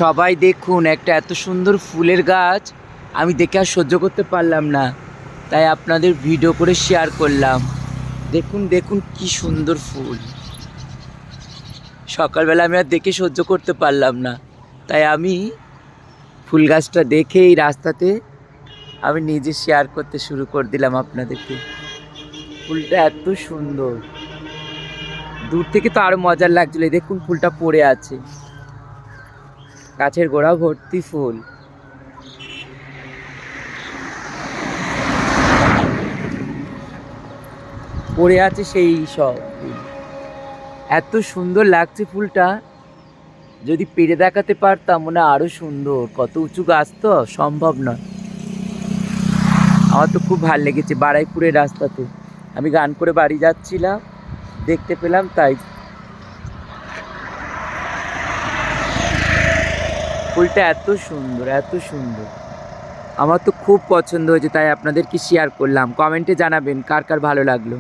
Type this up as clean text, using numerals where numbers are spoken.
সবাই দেখুন, একটা এত সুন্দর ফুলের গাছ আমি দেখে আর সহ্য করতে পারলাম না, তাই আপনাদের ভিডিও করে শেয়ার করলাম। দেখুন দেখুন কি সুন্দর ফুল। সকালবেলা আমি আর দেখে সহ্য করতে পারলাম না, তাই আমি ফুল গাছটা দেখে এই রাস্তাতে আমি নিজে শেয়ার করতে শুরু করে দিলাম আপনাদেরকে। ফুলটা এত সুন্দর, দূর থেকে তো আরো মজার লাগছিল। দেখুন ফুলটা পড়ে আছে, গাছের গোড়া ভর্তি ফুল। পড়ে আছে সেই সব ফুল, এত সুন্দর লাগছে ফুলটা। যদি পেরে দেখাতে পারতাম মনে হয় আরো সুন্দর। কত উঁচু গাছ তো সম্ভব নয়। আমার তো খুব ভালো লেগেছে। বারাইপুরের রাস্তাতে আমি গান করে বাড়ি যাচ্ছিলাম, দেখতে পেলাম, তাই ফুলটা এত সুন্দর এত সুন্দর। আমার তো খুব পছন্দ হয়েছে, তাই আপনাদেরকে শেয়ার করলাম। কমেন্টে জানাবেন কার কার ভালো লাগলো।